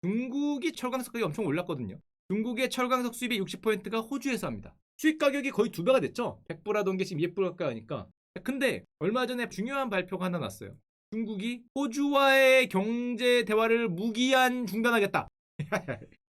중국이 철광석 가격이 엄청 올랐거든요. 중국의 철광석 수입의 60%가 호주에서 합니다. 수입 가격이 거의 2배가 됐죠. 100불 하던 게 지금 200불 가까이 하니까. 근데 얼마 전에 중요한 발표가 하나 났어요. 중국이 호주와의 경제 대화를 무기한 중단하겠다.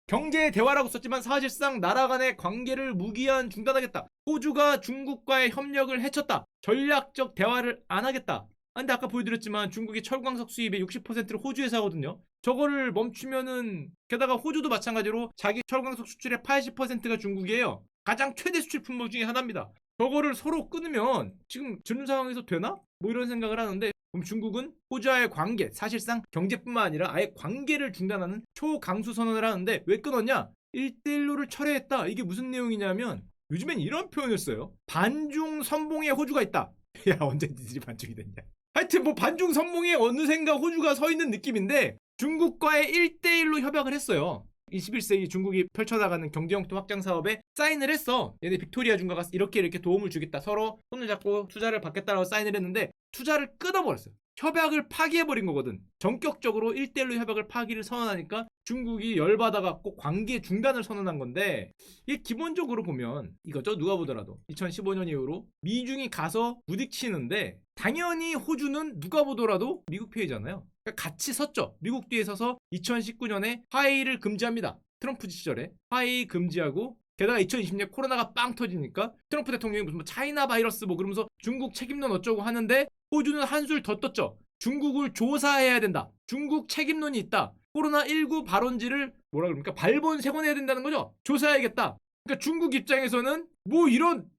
경제 대화라고 썼지만 사실상 나라 간의 관계를 무기한 중단하겠다. 호주가 중국과의 협력을 해쳤다. 전략적 대화를 안 하겠다. 근데 아까 보여드렸지만 중국이 철광석 수입의 60%를 호주에서 하거든요. 저거를 멈추면은, 게다가 호주도 마찬가지로 자기 철광석 수출의 80%가 중국이에요. 가장 최대 수출 품목 중에 하나입니다. 저거를 서로 끊으면 지금 지금 상황에서 되나? 뭐 이런 생각을 하는데, 그럼 중국은 호주와의 관계, 사실상 경제뿐만 아니라 아예 관계를 중단하는 초강수 선언을 하는데, 왜 끊었냐? 1대1로를 철회했다. 이게 무슨 내용이냐면 요즘엔 이런 표현을 써요. 반중 선봉에 호주가 있다. 야, 언제 니들이 반중이 됐냐? 하여튼 뭐 반중 선봉에 어느샌가 호주가 서 있는 느낌인데, 중국과의 1대1로 협약을 했어요. 21세기 중국이 펼쳐나가는 경제용토 확장 사업에 사인을 했어. 얘네 빅토리아 중과가 이렇게 도움을 주겠다. 서로 손을 잡고 투자를 받겠다라고 사인을 했는데 투자를 끊어버렸어요. 협약을 파기해버린 거거든. 전격적으로 1대1로 협약을 파기를 선언하니까 중국이 열받아갖고 관계 중단을 선언한 건데, 이게 기본적으로 보면 이거죠. 누가 보더라도 2015년 이후로 미중이 가서 부딪히는데, 당연히 호주는 누가 보더라도 미국 편이잖아요. 그러니까 같이 섰죠. 미국 뒤에 서서 2019년에 화해를 금지합니다. 트럼프 시절에 화해 금지하고, 게다가 2020년 코로나가 빵 터지니까 트럼프 대통령이 무슨 뭐 차이나 바이러스 뭐 그러면서 중국 책임론 어쩌고 하는데, 호주는 한술 더 떴죠. 중국을 조사해야 된다. 중국 책임론이 있다. 코로나19 발원지를 뭐라 그럽니까? 발본색원해야 된다는 거죠. 조사해야겠다. 그러니까 중국 입장에서는 뭐 이런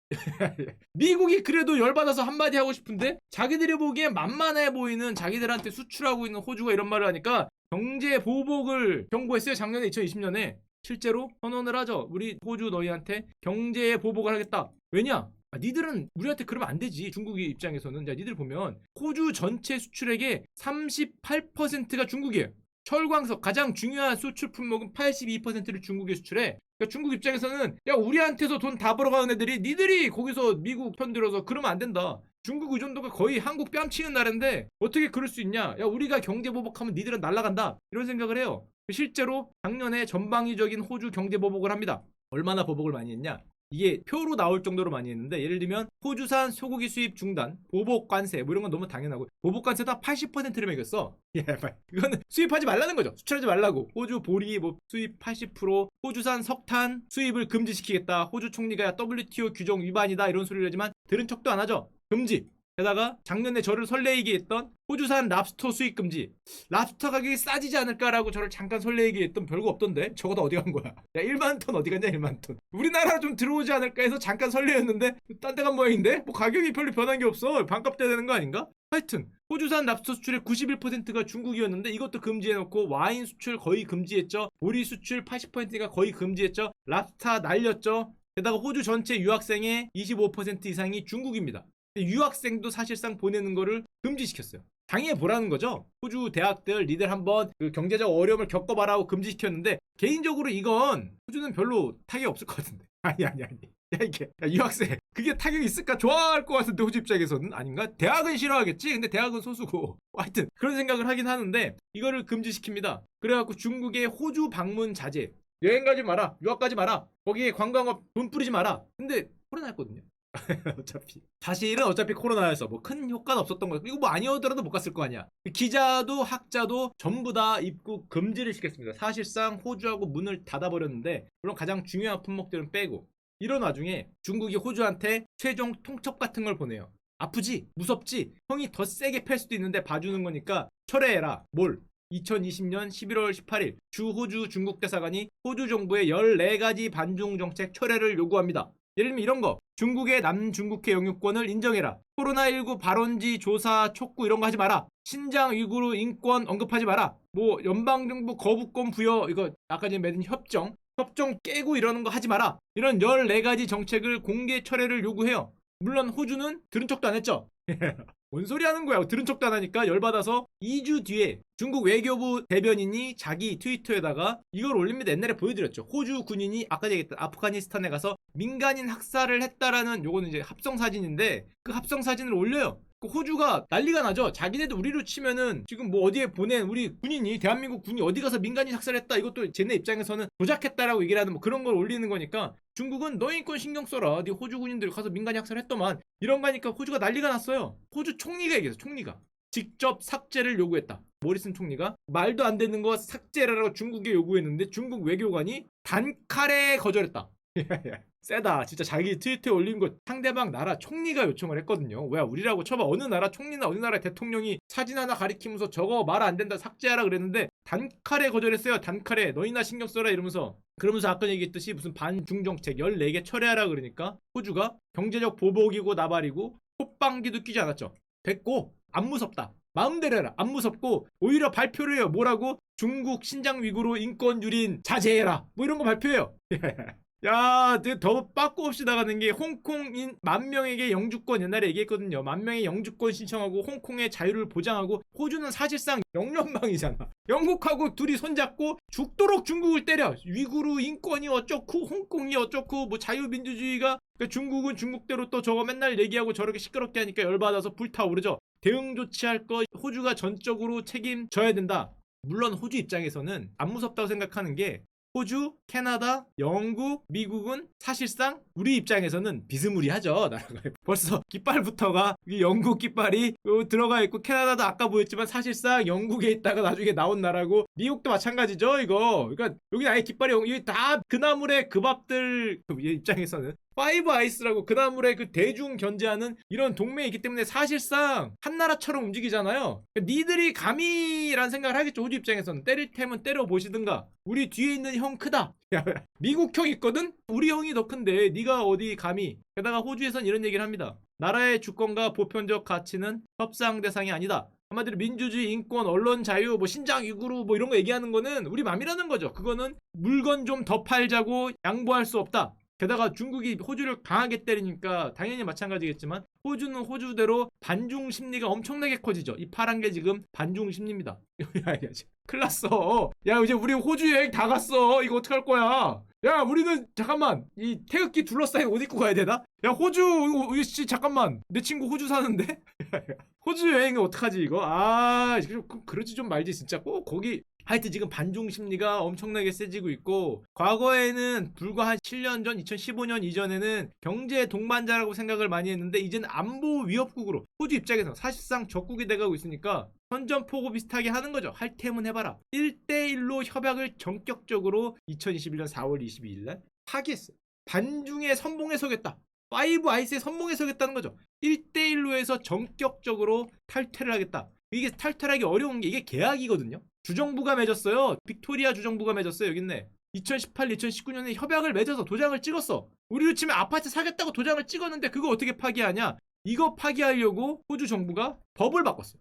미국이 그래도 열받아서 한마디 하고 싶은데, 자기들이 보기엔 만만해 보이는 자기들한테 수출하고 있는 호주가 이런 말을 하니까 경제 보복을 경고했어요. 작년에 2020년에 실제로 선언을 하죠. 우리 호주 너희한테 경제 보복을 하겠다. 왜냐? 니들은 우리한테 그러면 안 되지. 중국의 입장에서는. 자, 니들 보면 호주 전체 수출액의 38%가 중국이에요. 철광석 가장 중요한 수출 품목은 82%를 중국에 수출해. 그러니까 중국 입장에서는 야, 우리한테서 돈 다 벌어가는 애들이 니들이 거기서 미국 편들어서 그러면 안 된다. 중국 의존도가 거의 한국 뺨치는 나라인데 어떻게 그럴 수 있냐? 야, 우리가 경제 보복하면 니들은 날아간다. 이런 생각을 해요. 실제로 작년에 전방위적인 호주 경제 보복을 합니다. 얼마나 보복을 많이 했냐? 이게 표로 나올 정도로 많이 했는데, 예를 들면 호주산 소고기 수입 중단, 보복 관세 뭐 이런 건 너무 당연하고, 보복 관세도 한 80%를 매겼어. 예, 이거는 수입하지 말라는 거죠. 수출하지 말라고. 호주 보리 뭐 수입 80%, 호주산 석탄 수입을 금지시키겠다. 호주 총리가 WTO 규정 위반이다 이런 소리를 하지만 들은 척도 안 하죠. 금지. 게다가 작년에 저를 설레이게 했던 호주산 랍스터 수입 금지. 랍스터 가격이 싸지지 않을까라고 저를 잠깐 설레이게 했던, 별거 없던데 저거 다 어디 간 거야? 야, 1만 톤 어디 갔냐? 1만 톤. 우리나라 좀 들어오지 않을까 해서 잠깐 설레였는데 딴 데 간 모양인데? 뭐 가격이 별로 변한 게 없어. 반값 돼야 되는 거 아닌가? 하여튼 호주산 랍스터 수출의 91%가 중국이었는데 이것도 금지해놓고, 와인 수출 거의 금지했죠. 보리 수출 80%가 거의 금지했죠. 랍스터 날렸죠. 게다가 호주 전체 유학생의 25% 이상이 중국입니다. 유학생도 사실상 보내는 거를 금지시켰어요. 당해 보라는 거죠. 호주 대학들 니들 한번 그 경제적 어려움을 겪어봐라고 금지시켰는데, 개인적으로 이건 호주는 별로 타격이 없을 것 같은데. 아니. 야, 이게 야, 유학생 그게 타격이 있을까? 좋아할 것 같은데 호주 입장에서는 아닌가? 대학은 싫어하겠지. 근데 대학은 소수고. 하여튼 그런 생각을 하긴 하는데 이거를 금지시킵니다. 그래갖고 중국의 호주 방문 자제, 여행 가지 마라, 유학 가지 마라, 거기에 관광업 돈 뿌리지 마라. 근데 코로나였거든요. 어차피 코로나여서 뭐 큰 효과는 없었던 거예요. 이거 뭐 아니었더라도 못 갔을 거 아니야. 기자도 학자도 전부 다 입국 금지를 시켰습니다. 사실상 호주하고 문을 닫아버렸는데, 물론 가장 중요한 품목들은 빼고. 이런 와중에 중국이 호주한테 최종 통첩 같은 걸 보내요. 아프지? 무섭지? 형이 더 세게 팰 수도 있는데 봐주는 거니까 철회해라. 뭘? 2020년 11월 18일 주 호주 중국 대사관이 호주 정부의 14가지 반중 정책 철회를 요구합니다. 예를 들면 이런 거. 중국의 남중국해 영유권을 인정해라. 코로나19 발원지 조사 촉구 이런 거 하지 마라. 신장 위구르 인권 언급하지 마라. 뭐 연방정부 거부권 부여, 이거 아까 전에 맺은 협정 깨고 이러는 거 하지 마라. 이런 14가지 정책을 공개 철회를 요구해요. 물론 호주는 들은 척도 안 했죠. 뭔 소리 하는 거야. 들은 척도 안 하니까 열받아서 2주 뒤에 중국 외교부 대변인이 자기 트위터에다가 이걸 올립니다. 옛날에 보여드렸죠. 호주 군인이 아까 얘기했던 아프가니스탄에 가서 민간인 학살을 했다라는, 요거는 이제 합성 사진인데 그 합성 사진을 올려요. 그 호주가 난리가 나죠. 자기네들 우리로 치면은 지금 뭐 어디에 보낸 우리 군인이 대한민국 군이 어디 가서 민간인 학살했다 이것도 쟤네 입장에서는 조작했다라고 얘기를 하는 뭐 그런 걸 올리는 거니까 중국은 너 인권 신경 써라. 네 호주 군인들 가서 민간인 학살했더만 이런 거니까 호주가 난리가 났어요. 호주 총리가 얘기했어. 총리가 직접 삭제를 요구했다. 모리슨 총리가 말도 안 되는 거 삭제라고 중국에 요구했는데 중국 외교관이 단칼에 거절했다. 세다. 진짜 자기 트위터에 올린 거 상대방 나라 총리가 요청을 했거든요. 왜 우리라고 쳐봐. 어느 나라 총리나 어느 나라 대통령이 사진 하나 가리키면서 저거 말 안 된다 삭제하라 그랬는데 단칼에 거절했어요. 단칼에 너희나 신경 써라 이러면서. 그러면서 아까 얘기했듯이 무슨 반중 정책 14개 철회하라 그러니까 호주가 경제적 보복이고 나발이고 콧방귀도 끼지 않았죠. 됐고 안 무섭다. 마음대로 해라. 안 무섭고 오히려 발표를 해요. 뭐라고? 중국 신장 위구르 인권 유린 자제해라. 뭐 이런 거 발표해요. 야, 더 빠꾸 없이 나가는 게 홍콩인 10,000명에게 영주권 옛날에 얘기했거든요. 10,000명의 영주권 신청하고 홍콩의 자유를 보장하고 호주는 사실상 영연방이잖아. 영국하고 둘이 손잡고 죽도록 중국을 때려. 위구르 인권이 어쩌고 홍콩이 어쩌고 뭐 자유민주주의가 그러니까 중국은 중국대로 또 저거 맨날 얘기하고 저렇게 시끄럽게 하니까 열받아서 불타오르죠. 대응 조치할 거 호주가 전적으로 책임져야 된다. 물론 호주 입장에서는 안 무섭다고 생각하는 게 호주, 캐나다, 영국, 미국은 사실상 우리 입장에서는 비스무리하죠. 나라가 벌써 깃발부터가 영국 깃발이 들어가 있고 캐나다도 아까 보였지만 사실상 영국에 있다가 나중에 나온 나라고 미국도 마찬가지죠. 이거 그러니까 여기 아예 깃발이 여기 다 그나물의 그 밥들 입장에서는 파이브 아이스라고 그나물의 그 대중 견제하는 이런 동맹이 있기 때문에 사실상 한 나라처럼 움직이잖아요. 그러니까 니들이 감히라는 생각을 하겠죠. 호주 입장에서는 때릴 테면 때려보시든가. 우리 뒤에 있는 형 크다. 미국 형 있거든? 우리 형이 더 큰데 네가 어디 감히. 게다가 호주에선 이런 얘기를 합니다. 나라의 주권과 보편적 가치는 협상 대상이 아니다. 한마디로 민주주의, 인권, 언론 자유, 뭐 신장 위구르 뭐 이런 거 얘기하는 거는 우리 맘이라는 거죠. 그거는 물건 좀 더 팔자고 양보할 수 없다. 게다가 중국이 호주를 강하게 때리니까 당연히 마찬가지겠지만 호주는 호주대로 반중 심리가 엄청나게 커지죠. 이 파란 게 지금 반중 심리입니다. 큰일 났어. 야 이제 우리 호주 여행 다 갔어. 이거 어떡할 거야. 야 우리는 잠깐만 이 태극기 둘러싸인 옷 입고 가야 되나? 야 호주 이거 씨 잠깐만 내 친구 호주 사는데? 호주 여행은 어떡하지 이거? 아 그러지 좀 말지 진짜 꼭 거기 하여튼 지금 반중 심리가 엄청나게 세지고 있고 과거에는 불과 한 7년 전 2015년 이전에는 경제 동반자라고 생각을 많이 했는데 이제는 안보 위협국으로 호주 입장에서 사실상 적국이 돼가고 있으니까 선전포고 비슷하게 하는 거죠. 할 테면 해봐라. 1대1로 협약을 전격적으로 2021년 4월 22일 날 파기했어요. 반중의 선봉에 서겠다. 파이브 아이스의 선봉에 서겠다는 거죠. 1대1로 해서 전격적으로 탈퇴를 하겠다. 이게 탈퇴하기 어려운 게 이게 계약이거든요. 주정부가 맺었어요. 빅토리아 주정부가 맺었어요. 여기 있네. 2018, 2019년에 협약을 맺어서 도장을 찍었어. 우리로 치면 아파트 사겠다고 도장을 찍었는데 그거 어떻게 파기하냐? 이거 파기하려고 호주 정부가 법을 바꿨어요.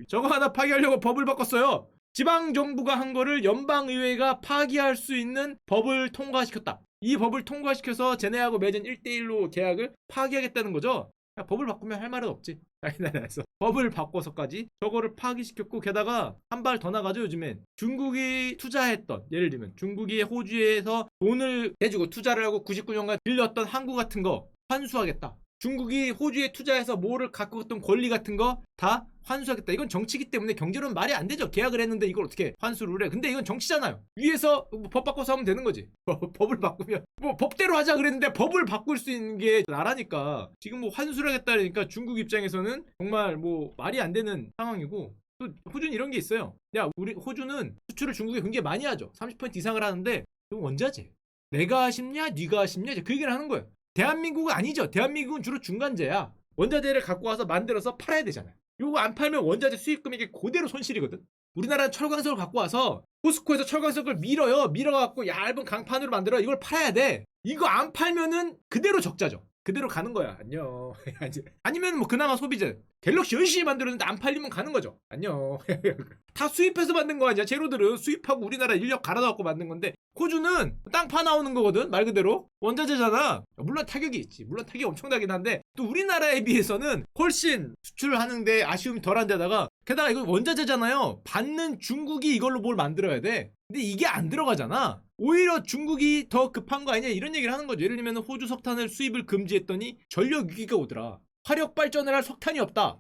저거 하나 파기하려고 법을 바꿨어요. 지방정부가 한 거를 연방의회가 파기할 수 있는 법을 통과시켰다. 이 법을 통과시켜서 쟤네하고 맺은 1대1로 계약을 파기하겠다는 거죠. 야, 법을 바꾸면 할 말은 없지. 나라에서 법을 바꿔서까지 저거를 파기시켰고 게다가 한 발 더 나가죠. 요즘엔 중국이 투자했던 예를 들면 중국이 호주에서 돈을 내주고 투자를 하고 99년간 빌렸던 항구 같은 거 환수하겠다. 중국이 호주에 투자해서 뭐를 갖고 있던 권리 같은 거 다 환수하겠다. 이건 정치기 때문에 경제로는 말이 안 되죠. 계약을 했는데 이걸 어떻게 환수를 해. 근데 이건 정치잖아요. 위에서 법 바꿔서 하면 되는 거지. 법을 바꾸면 뭐 법대로 하자 그랬는데 법을 바꿀 수 있는 게 나라니까 지금 뭐 환수를 하겠다 그러니까 중국 입장에서는 정말 뭐 말이 안 되는 상황이고 또 호주는 이런 게 있어요. 야 우리 호주는 수출을 중국에 굉장히 많이 하죠. 30% 이상을 하는데 이거 원자재. 내가 아쉽냐 네가 아쉽냐 그 얘기를 하는 거예요. 대한민국은 아니죠. 대한민국은 주로 중간재야. 원자재를 갖고 와서 만들어서 팔아야 되잖아요. 이거 안 팔면 원자재 수입 금액이 그대로 손실이거든. 우리나라는 철광석을 갖고 와서 포스코에서 철광석을 밀어갖고 얇은 강판으로 만들어 이걸 팔아야 돼. 이거 안 팔면은 그대로 적자죠. 그대로 가는 거야. 안녕. 아니면 뭐 그나마 소비자 갤럭시 열심히 만들었는데 안 팔리면 가는 거죠. 안녕. 다 수입해서 만든 거 아니야. 재료들은 수입하고 우리나라 인력 갈아 넣고 만든 건데 호주는 땅 파 나오는 거거든. 말 그대로 원자재잖아. 물론 타격이 있지. 물론 타격이 엄청나긴 한데 또 우리나라에 비해서는 훨씬 수출을 하는데 아쉬움이 덜한 데다가 게다가 이거 원자재잖아요. 받는 중국이 이걸로 뭘 만들어야 돼. 근데 이게 안 들어가잖아. 오히려 중국이 더 급한 거 아니냐 이런 얘기를 하는 거죠. 예를 들면 호주 석탄을 수입을 금지했더니 전력 위기가 오더라. 화력 발전을 할 석탄이 없다.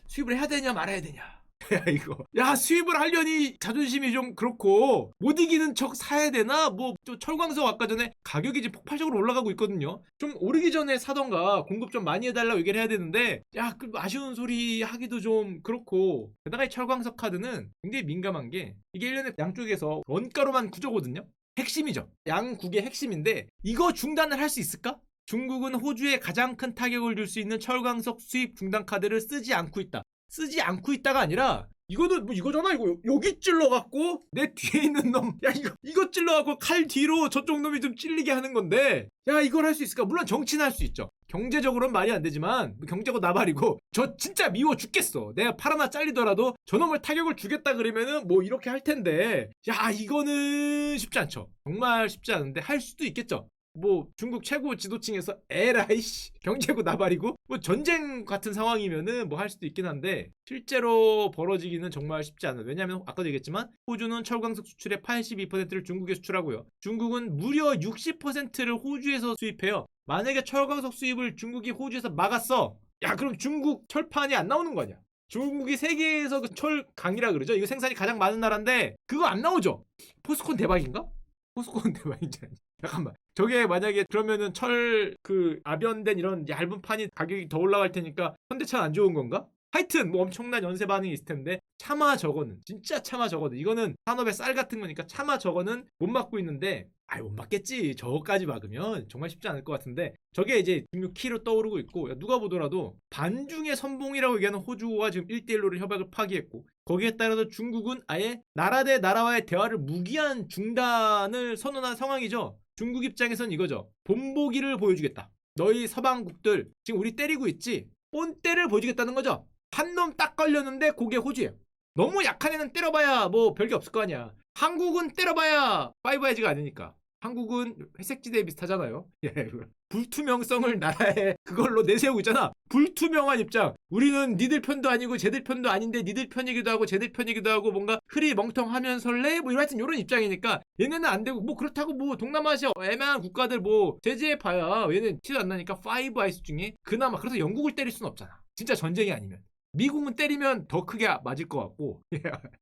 수입을 해야 되냐 말아야 되냐. 야 이거 야 수입을 하려니 자존심이 좀 그렇고 못 이기는 척 사야 되나 뭐 또 철광석 아까 전에 가격이 지금 폭발적으로 올라가고 있거든요. 좀 오르기 전에 사던가 공급 좀 많이 해달라고 얘기를 해야 되는데 야 그 아쉬운 소리 하기도 좀 그렇고 게다가 이 철광석 카드는 굉장히 민감한 게 이게 1년에 양쪽에서 원가로만 구조거든요. 핵심이죠. 양국의 핵심인데 이거 중단을 할 수 있을까? 중국은 호주에 가장 큰 타격을 줄 수 있는 철광석 수입 중단 카드를 쓰지 않고 있다. 쓰지 않고 있다가 아니라 이거는 뭐 이거잖아. 이거 여기 찔러갖고 내 뒤에 있는 놈 야 이거 찔러갖고 칼 뒤로 저쪽 놈이 좀 찔리게 하는 건데 야 이걸 할 수 있을까? 물론 정치는 할 수 있죠. 경제적으로는 말이 안 되지만 경제고 나발이고 저 진짜 미워 죽겠어. 내가 팔 하나 잘리더라도 저놈을 타격을 주겠다 그러면은 뭐 이렇게 할 텐데 야 이거는 쉽지 않죠. 정말 쉽지 않은데 할 수도 있겠죠. 뭐 중국 최고 지도층에서 에라이씨 경제고 나발이고 뭐 전쟁 같은 상황이면은 뭐 할 수도 있긴 한데 실제로 벌어지기는 정말 쉽지 않아요. 왜냐하면 아까도 얘기했지만 호주는 철광석 수출의 82%를 중국에 수출하고요. 중국은 무려 60%를 호주에서 수입해요. 만약에 철광석 수입을 중국이 호주에서 막았어. 야 그럼 중국 철판이 안 나오는 거 아니야. 중국이 세계에서 그 철강이라 그러죠. 이거 생산이 가장 많은 나라인데 그거 안 나오죠. 포스콘 대박인가? 포스콘 대박인지 아닌지. 잠깐만. 저게 만약에 그러면은 철 그 아변된 이런 얇은 판이 가격이 더 올라갈 테니까 현대차는 안 좋은 건가? 하여튼 뭐 엄청난 연쇄 반응이 있을 텐데 차마 저거는 진짜 차마 저거는 이거는 산업의 쌀 같은 거니까 차마 저거는 못 막고 있는데 아이 못 막겠지. 저거까지 막으면 정말 쉽지 않을 것 같은데 저게 이제 중국 키로 떠오르고 있고 누가 보더라도 반중의 선봉이라고 얘기하는 호주가 지금 1대1로 협약을 파기했고 거기에 따라서 중국은 아예 나라 대 나라와의 대화를 무기한 중단을 선언한 상황이죠. 중국 입장에선 이거죠. 본보기를 보여주겠다. 너희 서방국들 지금 우리 때리고 있지? 본때를 보여주겠다는 거죠. 한 놈 딱 걸렸는데 그게 호주예요. 너무 약한 애는 때려봐야 뭐 별게 없을 거 아니야. 한국은 때려봐야 파이브 아이즈가 아니니까. 한국은 회색지대에 비슷하잖아요. 예, 불투명성을 나라에 그걸로 내세우고 있잖아. 불투명한 입장. 우리는 니들 편도 아니고 쟤들 편도 아닌데 니들 편이기도 하고 쟤들 편이기도 하고 뭔가 흐리멍텅하면설래 뭐 하여튼 이런 입장이니까 얘네는 안 되고 뭐 그렇다고 뭐 동남아시아 애매한 국가들 뭐 제재해 봐야 얘는 티도 안 나니까 파이브 아이스 중에 그나마 그래서 영국을 때릴 수는 없잖아. 진짜 전쟁이 아니면. 미국은 때리면 더 크게 맞을 것 같고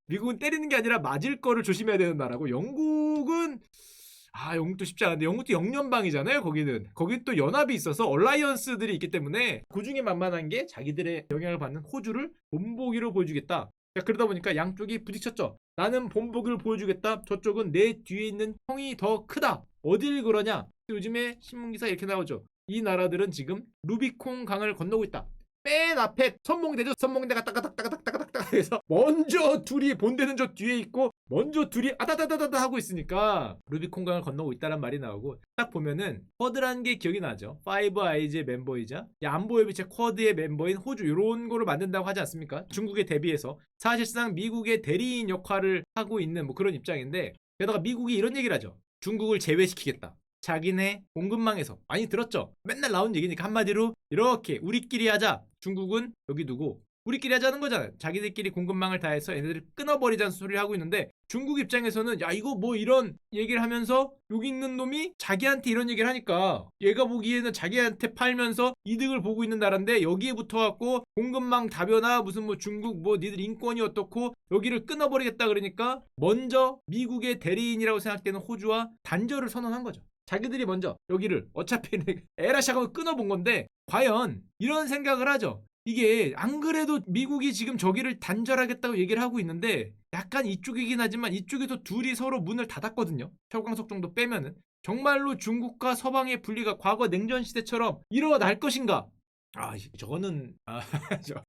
미국은 때리는 게 아니라 맞을 거를 조심해야 되는 나라고 영국은 영국도 쉽지 않은데 영국도 영연방이잖아요. 거긴 또 연합이 있어서 얼라이언스들이 있기 때문에 그중에 만만한 게 자기들의 영향을 받는 호주를 본보기로 보여주겠다. 그러다 보니까 양쪽이 부딪혔죠. 나는 본보기를 보여주겠다. 저쪽은 내 뒤에 있는 형이 더 크다. 어딜 그러냐. 요즘에 신문기사 이렇게 나오죠. 이 나라들은 지금 루비콘 강을 건너고 있다. 맨 앞에 선봉대죠. 선봉대가 따가닥따가닥따가닥 해서 먼저 둘이 본대는 저 뒤에 있고 먼저 둘이 아다다다다다 하고 있으니까 루비콘강을 건너고 있다란 말이 나오고 딱 보면은 쿼드라는 게 기억이 나죠. 파이브 아이즈의 멤버이자 안보협 의체 쿼드의 멤버인 호주 이런 거를 만든다고 하지 않습니까? 중국에 대비해서 사실상 미국의 대리인 역할을 하고 있는 뭐 그런 입장인데 게다가 미국이 이런 얘기를 하죠. 중국을 제외시키겠다. 자기네 공급망에서 많이 들었죠. 맨날 나온 얘기니까 한마디로 이렇게 우리끼리 하자. 중국은 여기 두고 우리끼리 하자는 거잖아요. 자기들끼리 공급망을 다해서 얘네들을 끊어버리자는 소리를 하고 있는데 중국 입장에서는 야 이거 뭐 이런 얘기를 하면서 여기 있는 놈이 자기한테 이런 얘기를 하니까 얘가 보기에는 자기한테 팔면서 이득을 보고 있는 나라인데 여기에 붙어갖고 공급망 다변화 무슨 뭐 중국 뭐 니들 인권이 어떻고 여기를 끊어버리겠다 그러니까 먼저 미국의 대리인이라고 생각되는 호주와 단절을 선언한 거죠. 자기들이 먼저 여기를 어차피 에라샤가 끊어본 건데 과연 이런 생각을 하죠. 이게 안 그래도 미국이 지금 저기를 단절하겠다고 얘기를 하고 있는데 약간 이쪽이긴 하지만 이쪽에도 둘이 서로 문을 닫았거든요. 철광석 정도 빼면은 정말로 중국과 서방의 분리가 과거 냉전 시대처럼 일어날 것인가? 저거는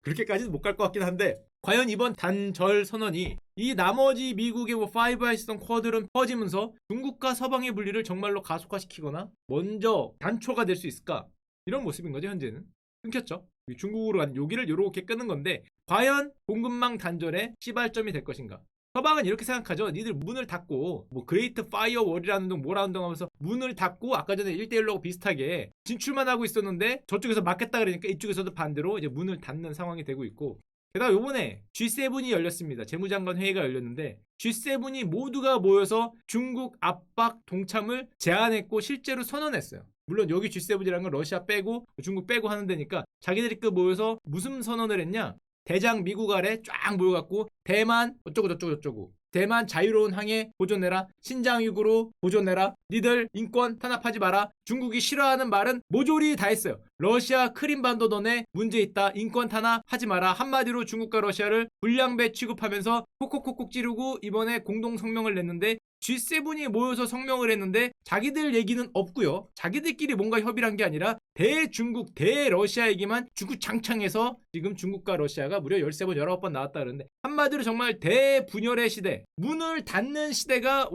그렇게까지는 못 갈 것 같긴 한데 과연 이번 단절 선언이 이 나머지 미국의 뭐 파이브 아이스던 쿼드는 퍼지면서 중국과 서방의 분리를 정말로 가속화시키거나 먼저 단초가 될 수 있을까? 이런 모습인 거죠. 현재는 끊겼죠. 중국으로 간 여기를 이렇게 끄는 건데 과연 공급망 단절의 시발점이 될 것인가? 서방은 이렇게 생각하죠. 니들 문을 닫고 뭐 그레이트 파이어월이라는 동 뭐라는 동 하면서 문을 닫고 아까 전에 1대1로 비슷하게 진출만 하고 있었는데 저쪽에서 막겠다 그러니까 이쪽에서도 반대로 이제 문을 닫는 상황이 되고 있고 게다가 요번에 G7이 열렸습니다. 재무장관 회의가 열렸는데 G7이 모두가 모여서 중국 압박 동참을 제안했고 실제로 선언했어요. 물론 여기 G7이라는 건 러시아 빼고 중국 빼고 하는 데니까 자기들이 모여서 무슨 선언을 했냐? 대장 미국 아래 쫙 모여갖고 대만 어쩌고 저쩌고 저쩌고 대만 자유로운 항해 보존해라. 신장 위구르 보존해라. 니들 인권 탄압하지 마라. 중국이 싫어하는 말은 모조리 다 했어요. 러시아 크림반도 넌에 문제 있다. 인권 탄압하지 마라. 한마디로 중국과 러시아를 불량배 취급하면서 콕콕콕콕 찌르고 이번에 공동 성명을 냈는데 G7이 모여서 성명을 했는데 자기들 얘기는 없고요. 자기들끼리 뭔가 협의를 한 게 아니라 대중국, 대러시아 얘기만 주구장창해서 지금 중국과 러시아가 무려 13번, 19번 나왔다 그러는데 한마디로 정말 대분열의 시대, 문을 닫는 시대가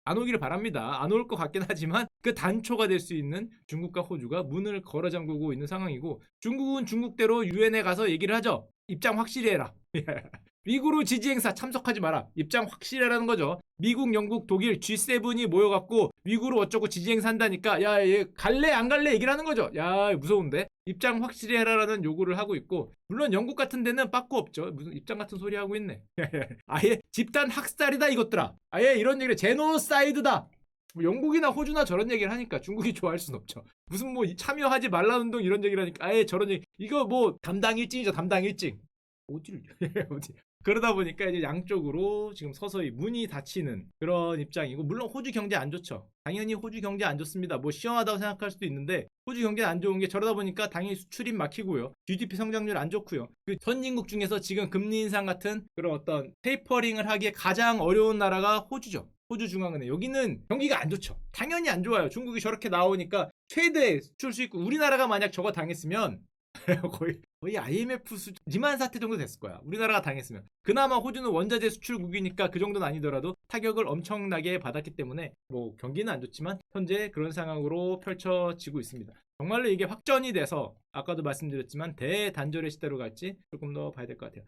안 오기를 바랍니다. 안 올 것 같긴 하지만 그 단초가 될 수 있는 중국과 호주가 문을 걸어 잠그고 있는 상황이고 중국은 중국대로 유엔에 가서 얘기를 하죠. 입장 확실히 해라. 위구르 지지 행사 참석하지 마라. 입장 확실하라는 거죠. 미국, 영국, 독일 G7이 모여갖고 위구르 어쩌고 지지 행사 한다니까 야, 얘 갈래 안 갈래 얘기를 하는 거죠. 야, 무서운데. 입장 확실히 해라라는 요구를 하고 있고 물론 영국 같은 데는 빠꾸 없죠. 무슨 입장 같은 소리 하고 있네. 아예 집단 학살이다 이것들아. 아예 이런 얘기를 제노사이드다. 뭐 영국이나 호주나 저런 얘기를 하니까 중국이 좋아할 순 없죠. 무슨 뭐 참여하지 말라 운동 이런 얘기를 하니까 아예 저런 얘기 이거 뭐 담당 일진이죠. 담당 일진. 어딜 어디 그러다 보니까 이제 양쪽으로 지금 서서히 문이 닫히는 그런 입장이고 물론 호주 경제 안 좋죠. 당연히 호주 경제 안 좋습니다. 뭐 시원하다고 생각할 수도 있는데 호주 경제 안 좋은 게 저러다 보니까 당연히 수출입 막히고요. GDP 성장률 안 좋고요. 그 선진국 중에서 지금 금리 인상 같은 그런 어떤 테이퍼링을 하기에 가장 어려운 나라가 호주죠. 호주 중앙은행 여기는 경기가 안 좋죠. 당연히 안 좋아요. 중국이 저렇게 나오니까 최대 수출 수익국 우리나라가 만약 저거 당했으면 거의 IMF 리만 사태 정도 됐을 거야. 우리나라가 당했으면. 그나마 호주는 원자재 수출국이니까 그 정도는 아니더라도 타격을 엄청나게 받았기 때문에 뭐 경기는 안 좋지만 현재 그런 상황으로 펼쳐지고 있습니다. 정말로 이게 확전이 돼서 아까도 말씀드렸지만 대단절의 시대로 갈지 조금 더 봐야 될 것 같아요.